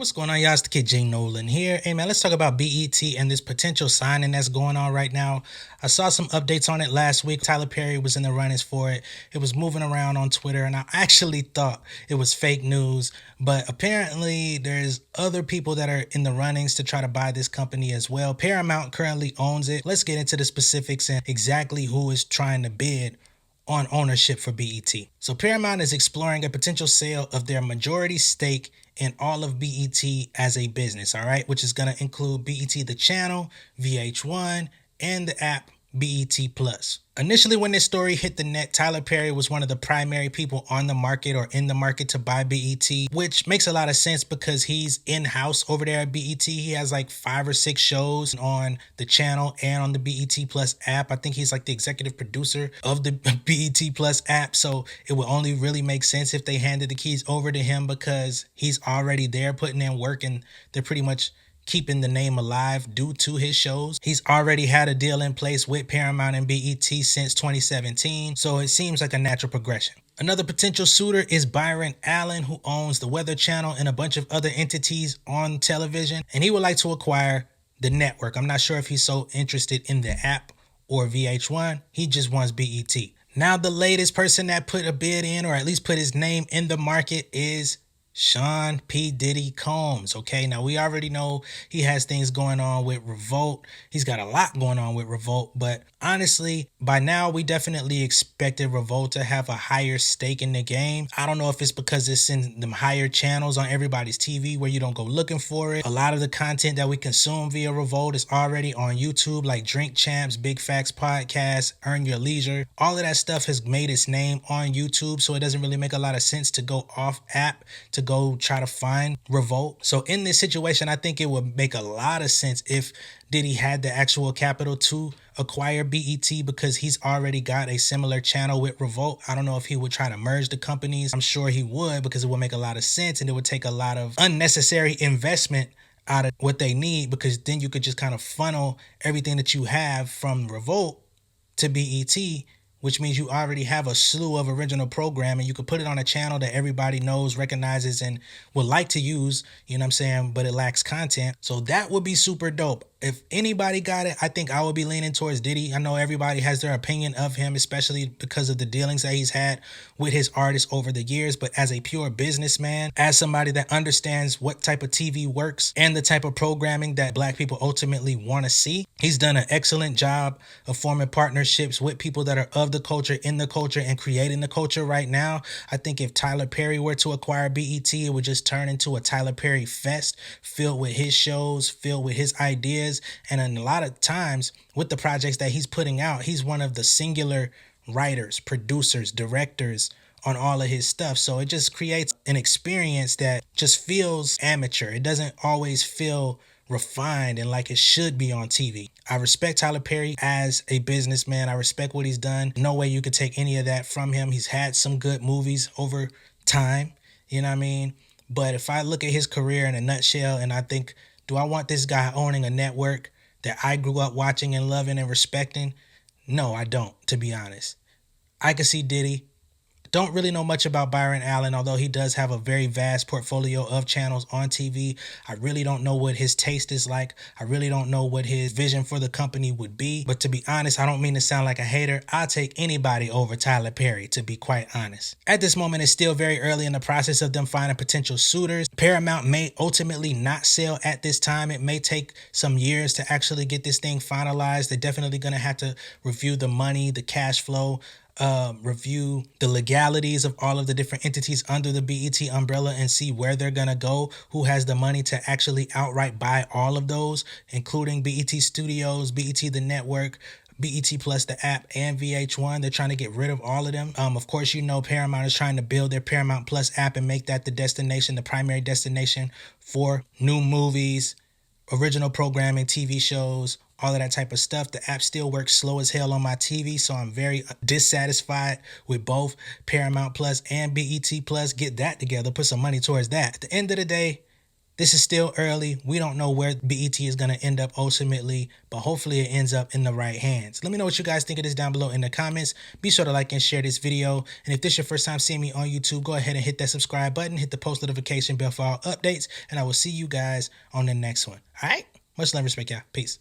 What's going on, y'all? It's the kid J Nolan here. Hey man, let's talk about BET and this potential signing that's going on right now. I saw some updates on it last week. Tyler Perry was in the runnings for it. It was moving around on Twitter, and I actually thought it was fake news. But apparently, there's other people that are in the runnings to try to buy this company as well. Paramount currently owns it. Let's get into the specifics and exactly who is trying to bid on ownership for BET. So Paramount is exploring a potential sale of their majority stake in all of BET as a business, all right, which is going to include BET the channel, VH1, and the app BET Plus. Initially, when this story hit the net, Tyler Perry was one of the primary people on the market or in the market to buy BET, which makes a lot of sense because he's in-house over there at BET. He has like 5 or 6 shows on the channel and on the BET Plus app. I think he's like the executive producer of the BET Plus app. So it would only really make sense if they handed the keys over to him because he's already there putting in work and they're pretty much keeping the name alive due to his shows. He's already had a deal in place with Paramount and BET since 2017, so it seems like a natural progression. Another potential suitor is Byron Allen, who owns the Weather Channel and a bunch of other entities on television, and he would like to acquire the network. I'm not sure if he's so interested in the app or VH1. He just wants BET. Now, the latest person that put a bid in, or at least put his name in the market, is Sean P. Diddy Combs. Okay, now we already know he has things going on with Revolt. He's got a lot going on with Revolt, but honestly, by now we definitely expected Revolt to have a higher stake in the game. I don't know if it's because it's in them higher channels on everybody's TV where you don't go looking for it. A lot of the content that we consume via Revolt is already on YouTube, like Drink Champs, Big Facts Podcast, Earn Your Leisure. All of that stuff has made its name on YouTube, so it doesn't really make a lot of sense to go off app to go try to find Revolt. So in this situation, I think it would make a lot of sense if Diddy had the actual capital to acquire BET because he's already got a similar channel with Revolt. I don't know if he would try to merge the companies. I'm sure he would because it would make a lot of sense and it would take a lot of unnecessary investment out of what they need, because then you could just kind of funnel everything that you have from Revolt to BET, which means you already have a slew of original programming. You could put it on a channel that everybody knows, recognizes, and would like to use, you know what I'm saying, but it lacks content. So that would be super dope. If anybody got it, I think I would be leaning towards Diddy. I know everybody has their opinion of him, especially because of the dealings that he's had with his artists over the years. But as a pure businessman, as somebody that understands what type of TV works and the type of programming that Black people ultimately want to see, he's done an excellent job of forming partnerships with people that are of the culture, in the culture, and creating the culture right now. I think if Tyler Perry were to acquire BET, it would just turn into a Tyler Perry fest filled with his shows, filled with his ideas. And a lot of times with the projects that he's putting out, he's one of the singular writers, producers, directors on all of his stuff. So it just creates an experience that just feels amateur. It doesn't always feel refined and like it should be on TV. I respect Tyler Perry as a businessman. I respect what he's done. No way you could take any of that from him. He's had some good movies over time, you know what I mean? But if I look at his career in a nutshell and I think, do I want this guy owning a network that I grew up watching and loving and respecting? No, I don't, to be honest. I could see Diddy. Don't really know much about Byron Allen, although he does have a very vast portfolio of channels on TV. I really don't know what his taste is like. I really don't know what his vision for the company would be. But to be honest, I don't mean to sound like a hater. I'll take anybody over Tyler Perry, to be quite honest. At this moment, it's still very early in the process of them finding potential suitors. Paramount may ultimately not sell at this time. It may take some years to actually get this thing finalized. They're definitely going to have to review the money, the cash flow, review the legalities of all of the different entities under the BET umbrella and see where they're gonna go, who has the money to actually outright buy all of those, including BET Studios, BET the network, BET Plus the app, and VH1. They're trying to get rid of all of them. Of course, you know Paramount is trying to build their Paramount Plus app and make that the destination, the primary destination for new movies, original programming, TV shows, all of that type of stuff. The app still works slow as hell on my TV, so I'm very dissatisfied with both Paramount Plus and BET Plus. Get that together, put some money towards that. At the end of the day, This is still early. We don't know where BET is going to end up ultimately, but hopefully it ends up in the right hands. Let me know what you guys think of this down below in the comments. Be sure to like and share this video. And if this is your first time seeing me on YouTube, go ahead and hit that subscribe button, hit the post notification bell for all updates, and I will see you guys on the next one. All right? Much love and respect, y'all. Peace.